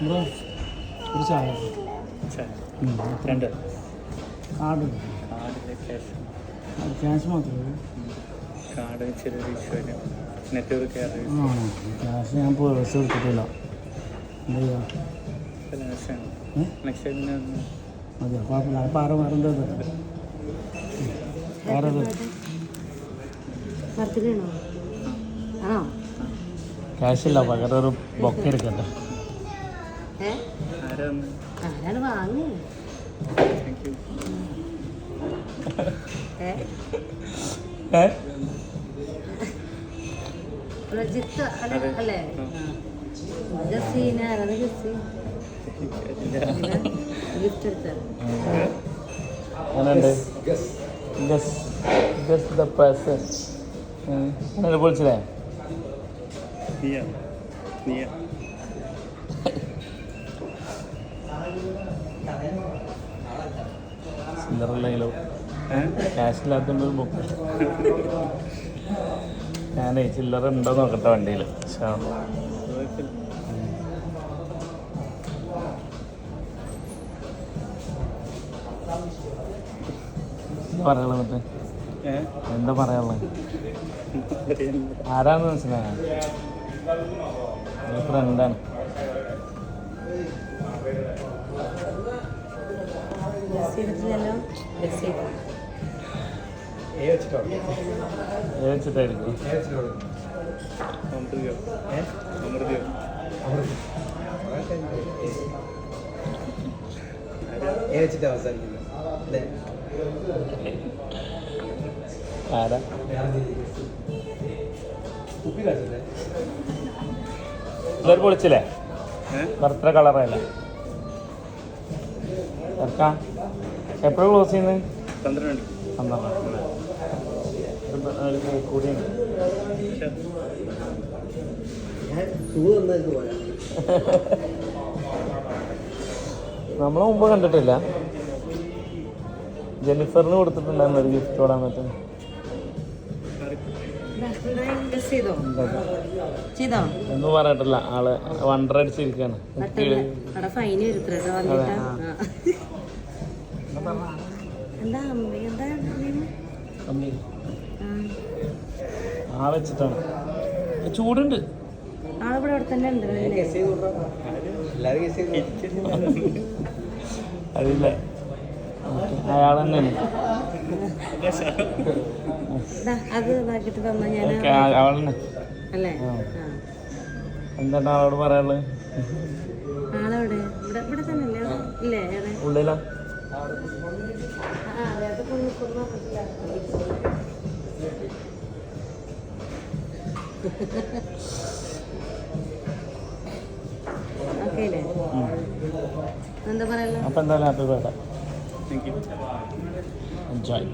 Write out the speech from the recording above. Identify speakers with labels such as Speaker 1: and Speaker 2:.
Speaker 1: Bro ഒരു ചായ
Speaker 2: രണ്ട്
Speaker 1: കാർഡ്
Speaker 2: കാർഡിലെ ക്യാഷ്
Speaker 1: ക്യാഷ് മാത്രമേ
Speaker 2: കാർഡ് ചെറിയൊരു ഇഷ്യൂ നെറ്റ്വർക്ക്
Speaker 1: ക്യാഷ് ഞാൻ പേഴ്സ് എടുത്തിട്ടില്ല എന്താ ചെയ്യാം
Speaker 2: നെക്സ്റ്റ് ടൈം
Speaker 1: അതെ കുഴപ്പമില്ല അപ്പോൾ വേറെ എന്താ വേറെ ക്യാഷ് ഇല്ല പകരം ഒരു ബൊക്കെ എടുക്കട്ടെ
Speaker 3: ആരാണ് വാങ്ങി പ്രജിത്ത് അല്ലേ ജസീനാരാണ് ജസി ഗിഫ്റ്റ് എടുത്തത്
Speaker 1: പൊളിച്ചില്ലേ ചില്ലറില്ലെങ്കിലോ ക്യാഷില്ലാത്തതുകൊണ്ട് ഒരു ബുക്ക് ഞാനേ ചില്ലറ ഉണ്ടോ നോക്കട്ടെ വണ്ടിയിൽ എന്താ പറയാനുള്ളത് എന്നിട്ട് എന്താ പറയാനുള്ളത് ആരാന്ന് മനസ്സിലായ ഫ്രണ്ടാണ് വെച്ചിട്ടായിരിക്കും ആരാ ഇതൊരു പൊളിച്ചില്ലേ ബർത്ത്ഡേ കളറല്ല എപ്പോഴും ക്ലോസ് ചെയ്യുന്നത് 12 കൂടിയുണ്ട് നമ്മളെ മുമ്പ് കണ്ടിട്ടില്ല. ജെന്നിഫറിന് കൊടുത്തിട്ടുണ്ടായിരുന്നു ഒരു ഗിഫ്റ്റ് ഓടാൻ പറ്റും. ഒന്നും പറയട്ടില്ല, ആള് വണ്ടർ അടിച്ചിരിക്കാണ്. ആ വെച്ചിട്ടാണ്. ചൂടുണ്ട്. അറിയില്ല, അയാൾ തന്നെയാണ്. അവളെന്നെ. എന്താണ് ആളോട് പറയാനുള്ളത്? ഉള്ളിലാ അപ്പൊ എന്തായാലും ഹാപ്പി ബർത്ത്ഡേ. എൻജോയ്.